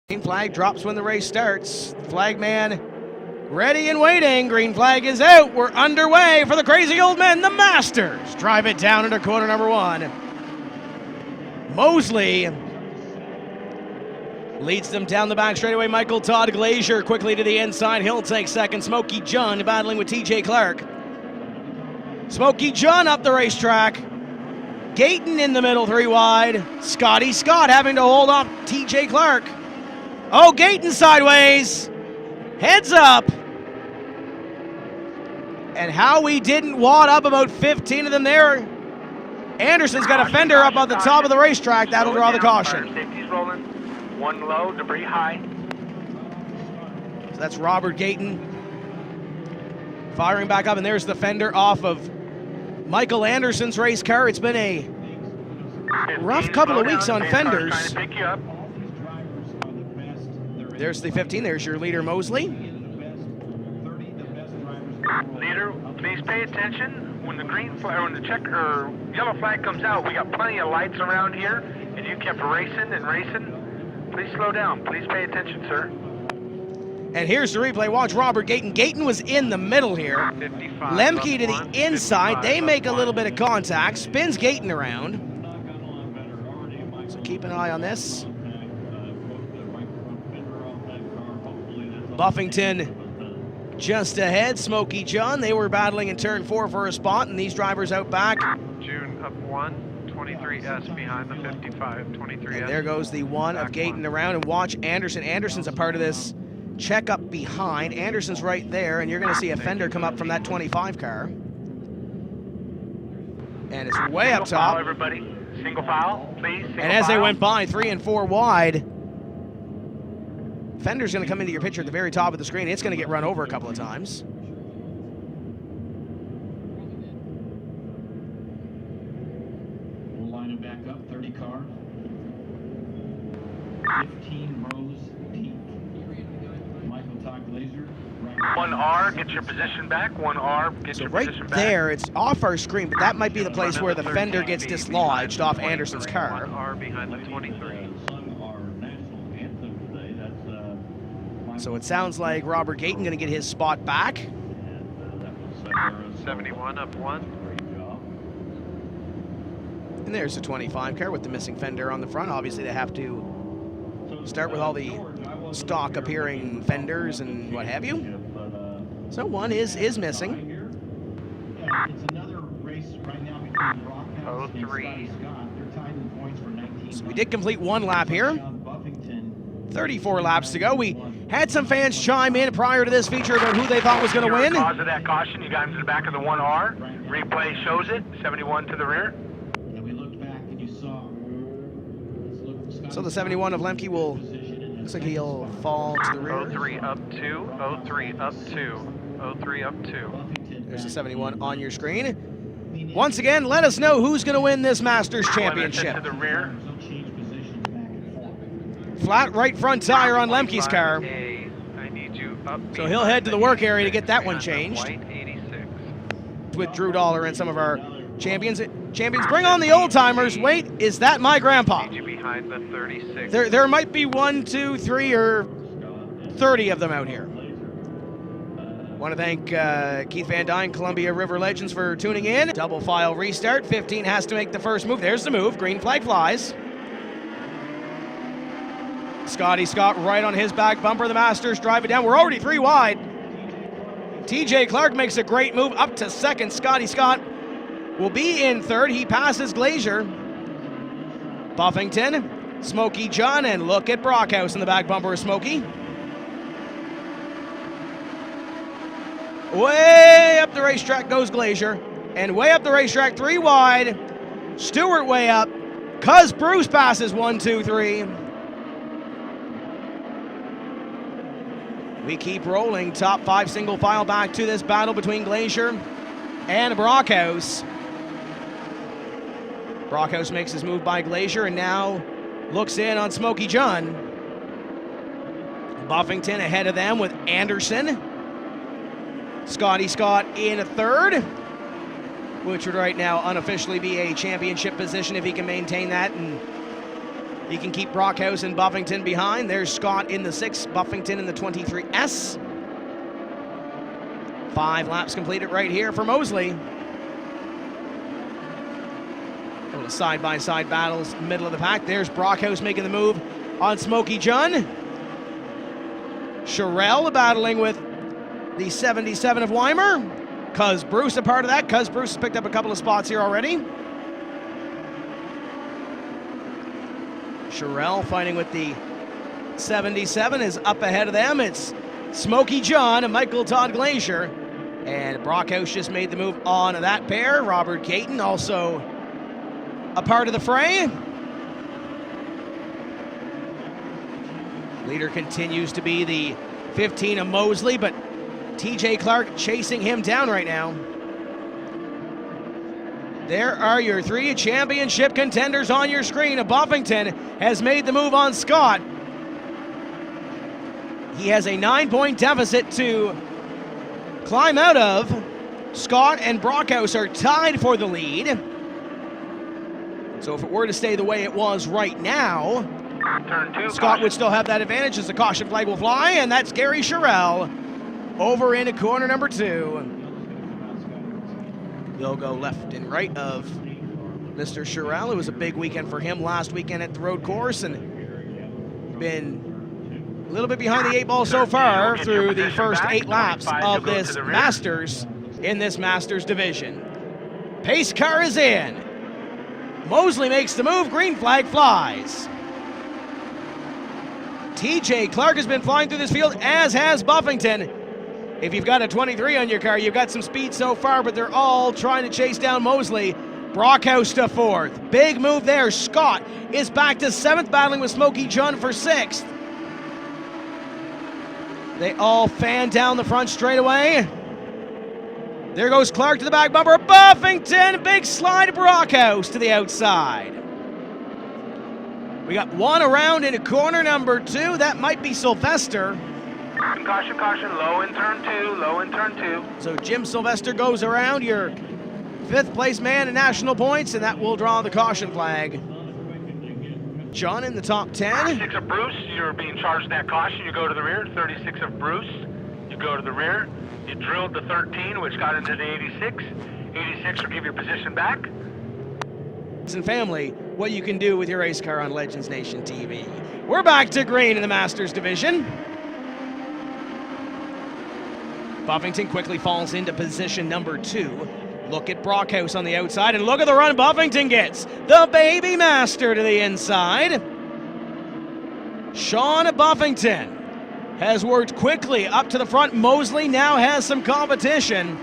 Green flag drops when the race starts. Flag man ready and waiting. Green flag is out. We're underway for the Crazy Old Men, the Masters. Drive it down into corner number one. Mosley leads them down the back straightaway. Michael Todd Glazier quickly to the inside. He'll take second. Smokey John battling with TJ Clark. Smokey John up the racetrack. Gayton in the middle, three wide. Scotty Scott having to hold off TJ Clark. Oh, Gayton sideways. Heads up. And how we didn't wad up about 15 of them there. Anderson's got a fender up on the top of the racetrack. That'll draw the caution. Safety's rolling. One low, debris high. So that's Robert Gayton firing back up, and there's the fender off of Michael Anderson's race car. It's been a rough couple of weeks on fenders. Trying to pick you up. There's the 15. There's your leader, Mosley. Leader, please pay attention. When the green flag, when the check or yellow flag comes out, we got plenty of lights around here, and you kept racing and racing. Please slow down. Please pay attention, sir. And here's the replay. Watch Robert Gayton. Gayton was in the middle here. Lemke to the inside. They make a little bit of contact. Spins Gayton around. So keep an eye on this. Buffington just ahead. Smokey John, they were battling in turn 4 for a spot, and these drivers out back. June up 1, 23S behind the 55, 23S. And there goes the one of Gayton around, and watch Anderson. Anderson's a part of this check up behind. Anderson's right there, and you're going to see a fender come up from that 25 car. And it's way up top. File, everybody. Single file, please. Single And as they file. went by, 3 and 4 wide, fender's going to come into your picture at the very top of the screen. It's going to get run over a couple of times. We'll line it back up, 30 car. 15 Rose Peak. Michael Todd Glazier. 1R, get your position back. 1R, get So your right position back. there, it's off our screen, but that might be the place where the fender gets dislodged off Anderson's car. 1R behind the 23. Sung our national anthem today. That's So it sounds like Robert Gayton going to get his spot back. that was 71 up 1. great job. And there's the 25 car with the missing fender on the front. Obviously, they have to start with all the stock appearing fenders and what have you. So one is missing. It's another race right now between Brockhouse and 03. Scotty Scott. They're tied in points for 19. So we did complete one lap here. Buffington. 34 laps to go. We had some fans chime in prior to this feature about who they thought was going to win. Cause of that caution, you got him to the back of the 1R. Replay shows it. 71 to the rear. And we looked back and you saw. So the 71 of Lemke will, looks like he'll fall to the rear. 03 up 2, 03 up 2, 03 up 2. There's the 71 on your screen. Once again, let us know who's going to win this Masters Championship. To the rear. Flat right front tire on Lemke's car. A, I need you up. So he'll head to the work area to get that one changed. White 86. With Drew Dollar and some of our champions. Bring on the old timers. Wait, is that my grandpa? Need you behind the 36. There might be 1, 2, 3, or 30 of them out here. Want to thank Keith Van Dyne, Columbia River Legends, for tuning in. Double file restart. 15 has to make the first move. There's the move. Green flag flies. Scotty Scott right on his back bumper. The Masters drive it down. We're already 3 wide. TJ Clark makes a great move up to second. Scotty Scott will be in third. He passes Glazier. Buffington, Smokey John, and look at Brockhouse in the back bumper of Smokey. Way up the racetrack goes Glazier, and way up the racetrack, 3 wide. Stewart way up. Cuz Bruce passes 1, 2, 3. We keep rolling. Top 5 single file back to this battle between Glazier and Brockhouse. Brockhouse makes his move by Glazier and now looks in on Smokey John. Buffington ahead of them with Anderson. Scotty Scott in a third, which would right now unofficially be a championship position if he can maintain that and He can keep Brockhouse and Buffington behind. There's Scott in the 6, Buffington in the 23S. 5 laps completed right here for Mosley. A little side-by-side battles, middle of the pack. There's Brockhouse making the move on Smokey John. Sherrill battling with the 77 of Weimer. Cuz Bruce a part of that. Cuz Bruce has picked up a couple of spots here already. Sherrill fighting with the 77 is up ahead of them. It's Smokey John and Michael Todd Glazier. And Brockhouse just made the move on to that pair. Robert Gayton also a part of the fray. Leader continues to be the 15 of Mosley, but TJ Clark chasing him down right now. There are your 3 championship contenders on your screen. Buffington has made the move on Scott. He has a 9-point deficit to climb out of. Scott and Brockhouse are tied for the lead. So if it were to stay the way it was right now, Turn 2, Scott caution. would still have that advantage as the caution flag will fly, and that's Gary Sherrill over into corner number 2. They'll go left and right of Mr. Sherrill. It was a big weekend for him last weekend at the road course, and been a little bit behind the 8 ball so far through the first 8 laps of this Masters in this Masters division. Pace car is in. Mosley makes the move, green flag flies. TJ Clark has been flying through this field, as has Buffington. If you've got a 23 on your car, you've got some speed so far, but they're all trying to chase down Mosley. Brockhouse to 4th. Big move there. Scott is back to 7th, battling with Smokey John for 6th. They all fan down the front straightaway. There goes Clark to the back bumper. Buffington, big slide. Brockhouse to the outside. We got one around into corner number 2. That might be Sylvester. Caution, caution, low in turn 2, low in turn 2. So Jim Sylvester goes around, your 5th place man in national points, and that will draw the caution flag. John in the top 10. 36 of Bruce, you're being charged that caution. You go to the rear. 36 of Bruce, you go to the rear. You drilled the 13, which got into the 86. 86 will give your position back. And family, what you can do with your race car on Legends Nation TV. We're back to green in the Masters division. Buffington quickly falls into position number 2. Look at Brockhouse on the outside, and look at the run Buffington gets. The baby master to the inside. Sean Buffington has worked quickly up to the front. Mosley now has some competition.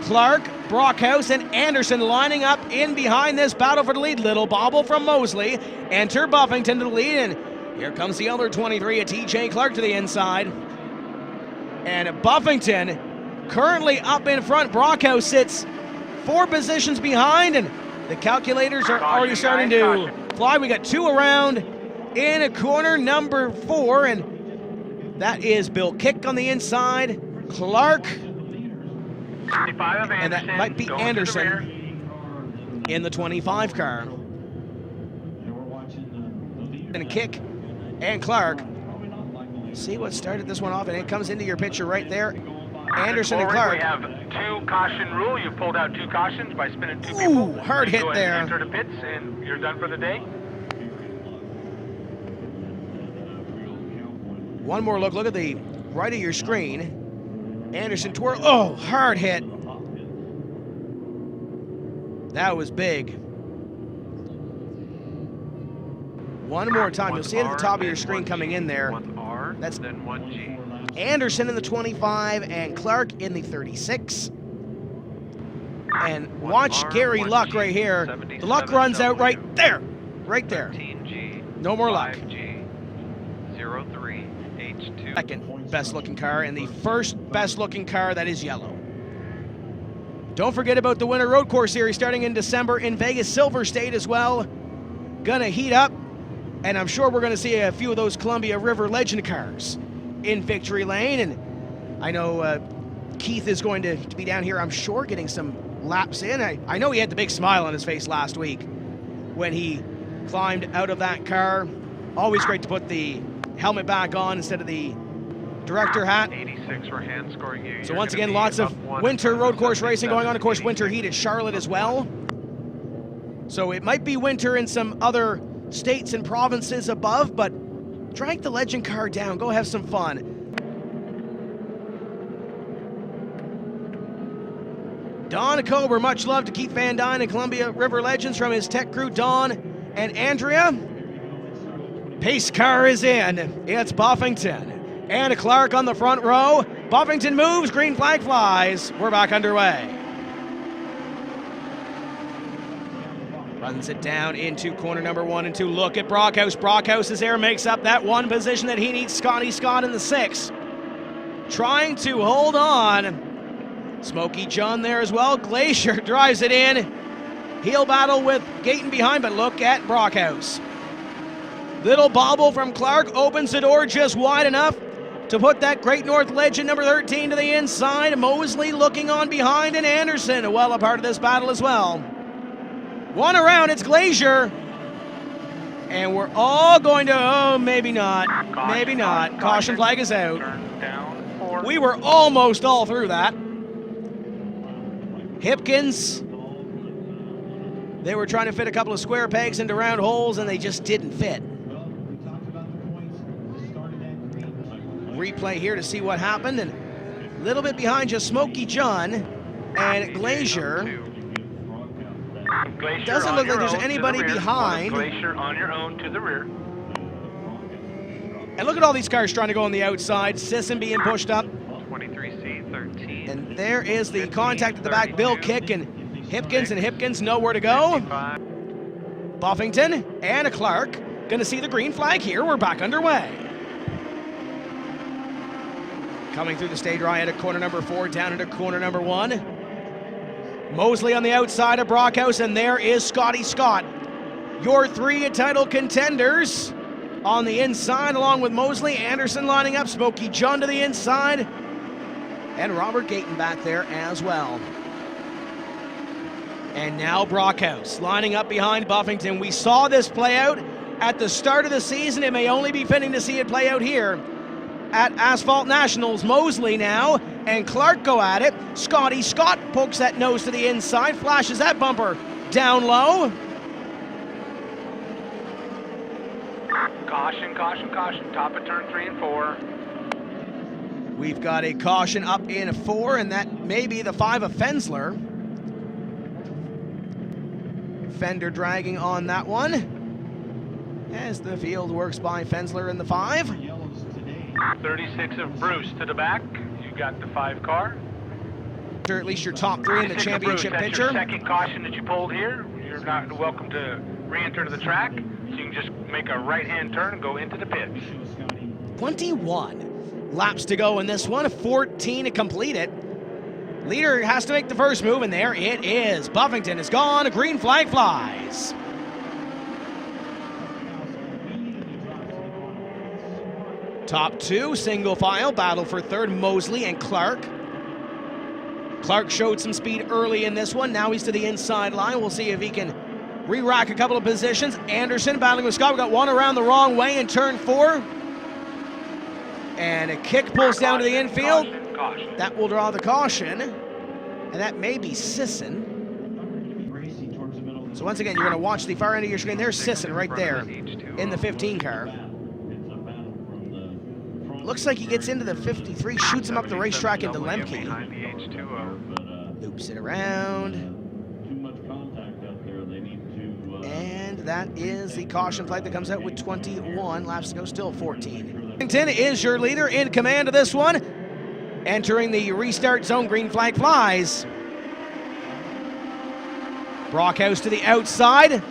Clark, Brockhouse, and Anderson lining up in behind this battle for the lead. Little bobble from Mosley. Enter Buffington to the lead, and here comes the other 23 at TJ Clark to the inside. And Buffington currently up in front. Brockhouse sits 4 positions behind, and the calculators are already starting to fly. We got 2 around in a corner number 4, and that is Bill Kick on the inside. Clark, 25 of Anderson, and that might be going to the Anderson rear. in the 25 car. And we're watching And Kick and Clark. See what started this one off, and it comes into your picture right there. Anderson and Forward, Clark. We have 2 caution rule. You've pulled out 2 cautions by spinning 2 Ooh, people. hard You hit go ahead there. and enter the pits, and you're done for the day. One more look. Look at the right of your screen. Anderson twirl. Oh, hard hit. That was big. One more time. You'll see it at the top of your screen coming in there. 1R, That's then 1G. Anderson in the 25 and Clark in the 36. And watch 1R, Gary 1G, Luck right here. The luck runs out right there. Right there. 13G. No more luck. 5G. 03 H2. Second best looking car, and the first best looking car that is yellow. Don't forget about the Winter Road Course Series starting in December in Vegas. Silver State as well. Gonna heat up, and I'm sure we're gonna see a few of those Columbia River Legend cars in Victory Lane. And I know Keith is going to be down here, I'm sure, getting some laps in. I know he had the big smile on his face last week when he climbed out of that car. Always great to put the helmet back on instead of the director hat. 86, we're hand scoring you. So You're once gonna again, be lots up of one winter in road course racing going on. Of course, 77, winter heat at Charlotte as well. So it might be winter in some other states and provinces above, but drag the legend car down. Go have some fun. Don Kober, much love to Keith Van Dyne and Columbia River Legends from his tech crew, Don and Andrea. Pace car is in. It's Buffington. And Clark on the front row. Buffington moves, green flag flies. We're back underway. Runs it down into corner number 1 and 2. Look at Brockhouse. Brockhouse is there, makes up that one position that he needs. Scotty Scott in the 6. Trying to hold on. Smokey John there as well. Glacier drives it in. Heel battle with Gayton behind, but look at Brockhouse. Little bobble from Clark opens the door just wide enough to put that Great North Legend number 13 to the inside. Mosley looking on behind, and Anderson well a part of this battle as well. One around, it's Glacier. And we're all going to, oh, maybe not. Maybe not. Caution flag is out. Turn down 4. We were almost all through that. Hipkins, they were trying to fit a couple of square pegs into round holes and they just didn't fit. Replay here to see what happened, and a little bit behind just Smokey John and Glacier. Glacier Doesn't on look like your there's own to anybody the rear. behind. Glacier on your own to the rear. And look at all these cars trying to go on the outside. Sisson being pushed up. 23C, 13. And there is the contact at the back. Bill Kick and Hipkins nowhere to go. 55. Buffington and Clark gonna see the green flag here. We're back underway. Coming through the stage right at corner number 4, down into corner number 1. Mosley on the outside of Brockhouse, and there is Scotty Scott. Your 3 title contenders on the inside, along with Mosley. Anderson lining up, Smokey John to the inside, and Robert Gayton back there as well. And now Brockhouse lining up behind Buffington. We saw this play out at the start of the season. It may only be fitting to see it play out here at Asphalt Nationals. Mosley now and Clark go at it. Scotty Scott pokes that nose to the inside, flashes that bumper down low. Caution, caution, caution. Top of turn 3 and 4. We've got a caution up in 4, and that may be the 5 of Fensler. Fender dragging on that one as the field works by Fensler in the 5. 36 of Bruce to the back. You got the 5 car. Or at least your top 3 in the 36 of championship Bruce, picture. That's your second caution that you pulled here. You're not welcome to re-enter to the track. So you can just make a right-hand turn and go into the pits. 21 laps to go in this one, 14 to complete it. Leader has to make the first move, and there it is. Buffington is gone, a green flag flies. Top 2, single file, battle for 3rd, Mosley and Clark. Clark showed some speed early in this one. Now he's to the inside line. We'll see if he can re-rack a couple of positions. Anderson battling with Scott. We got one around the wrong way in turn 4. And a kick pulls down to the infield. Caution, caution. That will draw the caution. And that may be Sisson. So once again, you're going to watch the far end of your screen. There's Sisson right there in the 15 car. Looks like he gets into the 53, shoots him up the racetrack into Lemke. Behind the H2O. Loops it around. And that is the caution flag that comes out with 21 laps to go, still 14. Buffington is your leader in command of this one. Entering the restart zone, green flag flies. Brockhouse to the outside.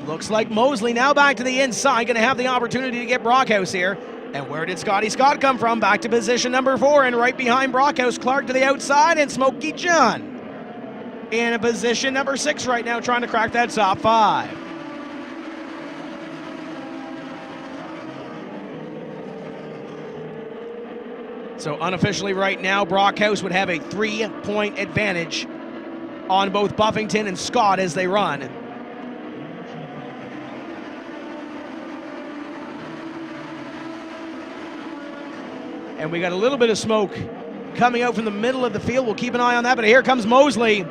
Looks like Mosley now back to the inside, going to have the opportunity to get Brockhouse here. And where did Scotty Scott come from? Back to position number 4, and right behind Brockhouse, Clark to the outside, and Smokey John in a position number 6 right now, trying to crack that top 5. So unofficially right now, Brockhouse would have a 3-point advantage on both Buffington and Scott as they run. And we got a little bit of smoke coming out from the middle of the field. We'll keep an eye on that, but here comes Mosley.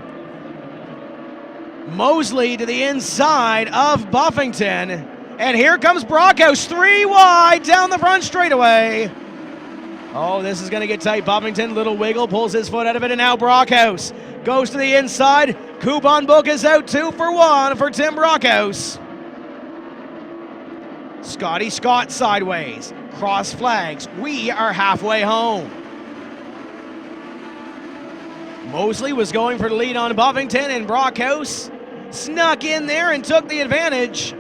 Mosley to the inside of Buffington. And here comes Brockhouse, 3 wide down the front straightaway. Oh, this is going to get tight. Buffington, little wiggle, pulls his foot out of it, and now Brockhouse goes to the inside. Coupon book is out 2 for 1 for Tim Brockhouse. Scotty Scott sideways. Cross flags. We are halfway home. Mosley was going for the lead on Buffington, and Brockhouse snuck in there and took the advantage.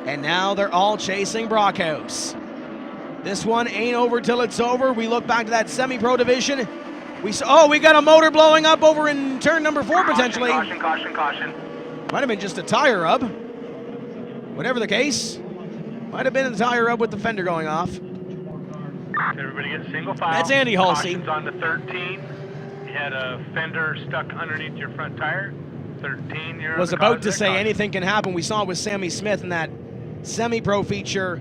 And now they're all chasing Brockhouse. This one ain't over till it's over. We look back to that semi-pro division. We got a motor blowing up over in turn number 4 potentially. Caution. Might have been just a tire rub. Whatever the case, might have been a tire rub with the fender going off. Everybody get single file. That's Andy Halsey. Caution's on the 13. You had a fender stuck underneath your front tire. 13, you're Was about to say anything can happen. We saw it with Sammy Smith in that semi-pro feature.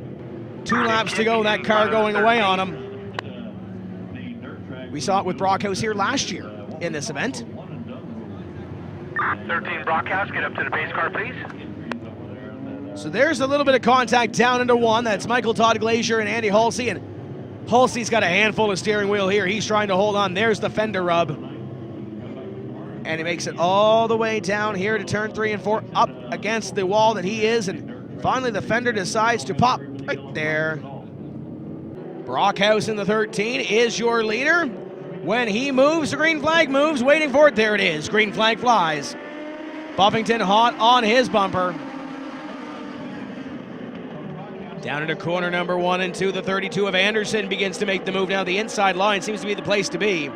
2 laps to go, that car going away on him. We saw it with Brockhouse here last year in this event. 13 Brockhouse, get up to the base car, please. So there's a little bit of contact down into 1. That's Michael Todd Glazier and Andy Halsey. And Halsey's got a handful of steering wheel here. He's trying to hold on. There's the fender rub. And he makes it all the way down here to turn 3 and 4, up against the wall that he is. And finally the fender decides to pop right there. Brockhouse in the 13 is your leader. When he moves, the green flag moves, waiting for it. There it is. Green flag flies. Buffington hot on his bumper. Down into corner number 1 and 2, the 32 of Anderson begins to make the move now. The inside line seems to be the place to be.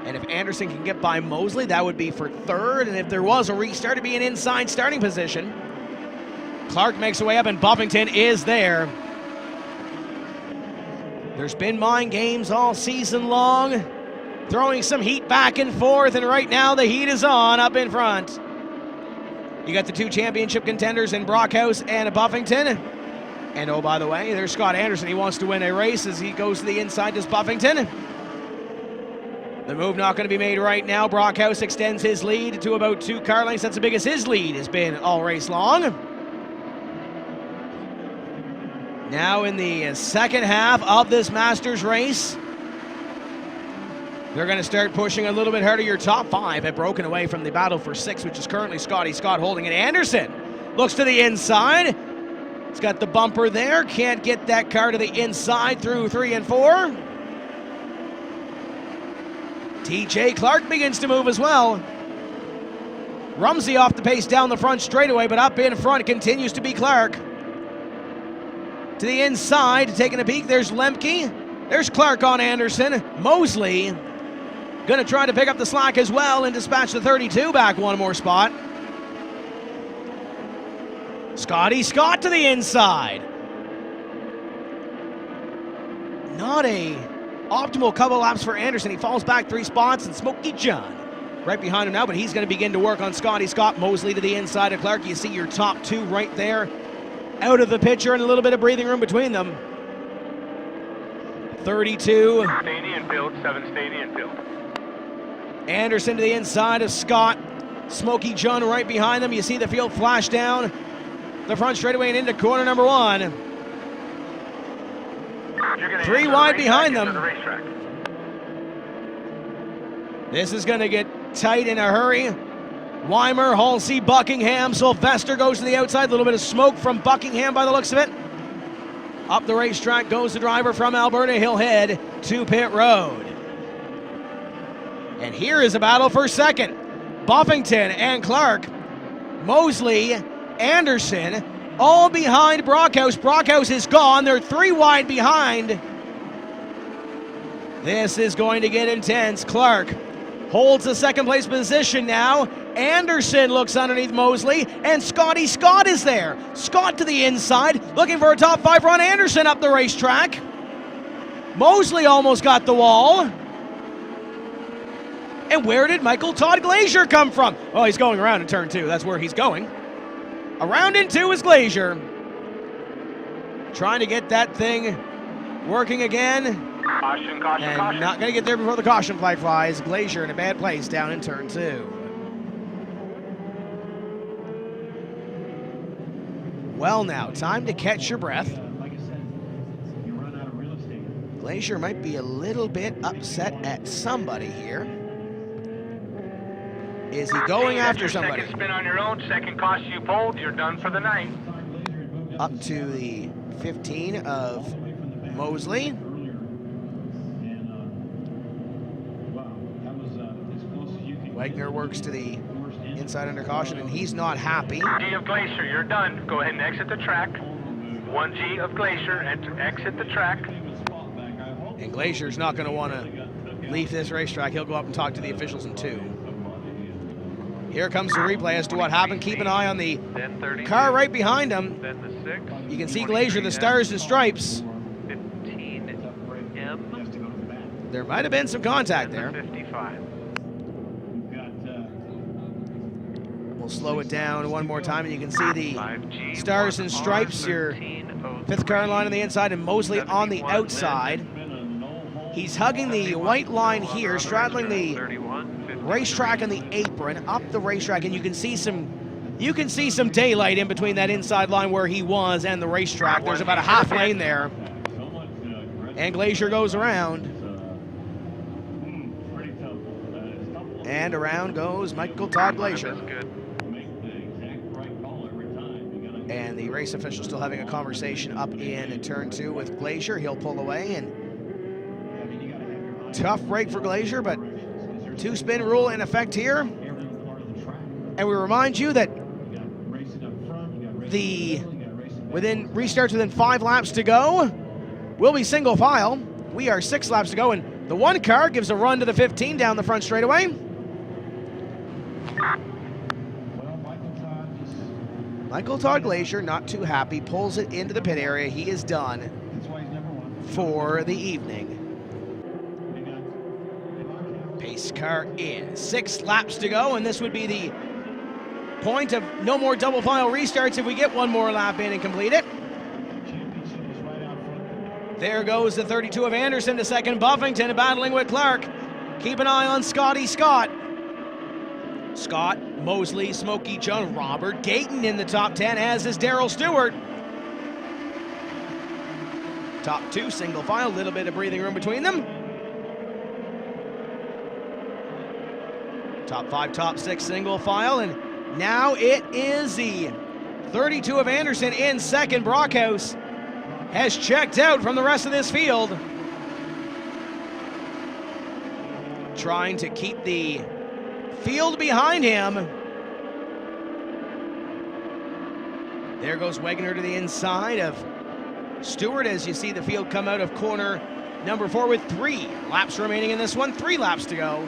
And if Anderson can get by Mosley, that would be for 3rd. And if there was a restart, it'd be an inside starting position. Clark makes a way up, and Buffington is there. There's been mind games all season long, throwing some heat back and forth, and right now the heat is on up in front. You got the 2 championship contenders in Brockhouse and Buffington. And oh, by the way, there's Scott Anderson. He wants to win a race as he goes to the inside, does Buffington. The move not going to be made right now. Brockhouse extends his lead to about 2 car lengths. That's the biggest his lead has been all race long. Now in the second half of this Masters race, they're going to start pushing a little bit harder. Your top 5 have broken away from the battle for 6, which is currently Scotty Scott holding it. Anderson looks to the inside. It's got the bumper there. Can't get that car to the inside through 3 and 4. TJ Clark begins to move as well. Rumsey off the pace down the front straightaway, but up in front continues to be Clark. To the inside, taking a peek, there's Lemke. There's Clark on Anderson. Mosley going to try to pick up the slack as well and dispatch the 32 back 1 more spot. Scotty Scott to the inside. Not a optimal couple laps for Anderson. He falls back 3 spots, and Smokey John right behind him now, but he's going to begin to work on Scotty Scott. Mosley to the inside of Clark. You see your top 2 right there out of the picture, and a little bit of breathing room between them. 32. Stadium field, 7 stadium field. Anderson to the inside of Scott. Smokey John right behind them. You see the field flash down the front straightaway and into corner number 1. 3 wide behind them. This is going to get tight in a hurry. Weimer, Halsey, Buckingham, Sylvester goes to the outside. A little bit of smoke from Buckingham by the looks of it. Up the racetrack goes the driver from Alberta. He'll head to pit road. And here is a battle for 2nd. Buffington and Clark. Mosley, Anderson, all behind Brockhouse. Brockhouse is gone. They're 3 wide behind. This is going to get intense. Clark holds the 2nd place position now. Anderson looks underneath Mosley, and Scotty Scott is there. Scott to the inside, looking for a top 5 run. Anderson up the racetrack. Mosley almost got the wall. And where did Michael Todd Glazier come from? Oh, he's going around in turn 2. That's where he's going. Around in 2 is Glazier. Trying to get that thing working again. Caution, caution, And caution. not going to get there before the caution flag flies. Glacier in a bad place down in turn 2. Well now, time to catch your breath. Like I said, you run out of real estate. Glacier might be a little bit upset at somebody here. Is he going That's after your somebody? Second spin on your own, second cost you pulled, you're done for the night. Up to the 15 of Mosley. Earlier. And, wow, that was as close as you can Wagner get. works to the Worst end. inside under caution, and he's not happy. G of Glacier, you're done. Go ahead and exit the track. 1G of Glacier, and exit the track. And Glacier's not going to want to leave this racetrack. He'll go up and talk to the officials in 2. Here comes the replay as to what happened. Keep an eye on the Then 30. car right behind him. Then the 6. You can see Glacier, the stars and stripes. 15M. There might have been some contact And the there. 55. We've got, We'll slow it down one more time, and you can see the 5G. stars and stripes. Your 5th car line on the inside and Mosley on the outside. He's hugging the white line here, straddling the racetrack and the apron, up the racetrack, and you can see some daylight in between that inside line where he was and the racetrack. There's about a half lane there. And Glacier goes around. pretty tough. And around goes Michael Todd Glacier. Make the exact right call every time. You gotta And the race official still having a conversation up in turn 2 with Glacier. He'll pull away, and tough break for Glacier, but 2-spin rule in effect here. every part of the track. And we remind you that You got racing up front, you got racing the in the middle, you got racing back. restarts within 5 laps to go. We'll be single file. We are 6 laps to go, and the 1 car gives a run to the 15 down the front straightaway. Well, Michael Todd just, Michael Todd Glacier, not too happy, pulls it into the pit area. He is done that's why he's number 1. for the evening. They got Pace car in. 6 laps to go, and this would be the point of no more double file restarts if we get 1 more lap in and complete it. championship is right out front. There goes the 32 of Anderson to second. Buffington battling with Clark. Keep an eye on Scotty Scott. Scott, Mosley, Smokey John, Robert Gayton in the top 10, as is Darrell Stewart. Top 2 single file, little bit of breathing room between them. Top 5, top 6 single file, and now it is the 32 of Anderson in second. Brockhouse has checked out from the rest of this field. Trying to keep the field behind him. There goes Wagner to the inside of Stewart as you see the field come out of corner number 4 with 3 laps remaining in this one. 3 laps to go.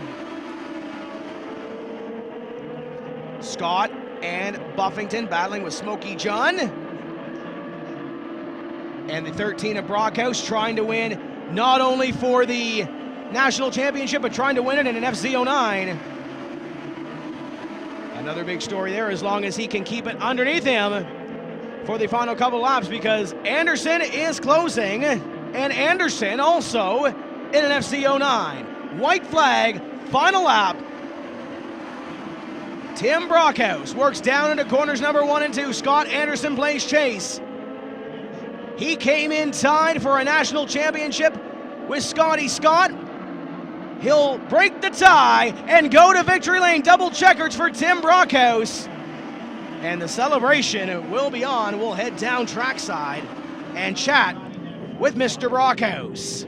Scott and Buffington battling with Smokey John. And the 13 of Brockhouse trying to win not only for the national championship, but trying to win it in an FZ09. Another big story there, as long as he can keep it underneath him for the final couple laps, because Anderson is closing, and Anderson also in an FZ09. White flag, final lap. Tim Brockhouse works down into corners number 1 and 2. Scott Anderson plays chase. He came in tied for a national championship with Scotty Scott. He'll break the tie and go to victory lane. Double checkers for Tim Brockhouse. And the celebration will be on. We'll head down trackside and chat with Mr. Brockhouse.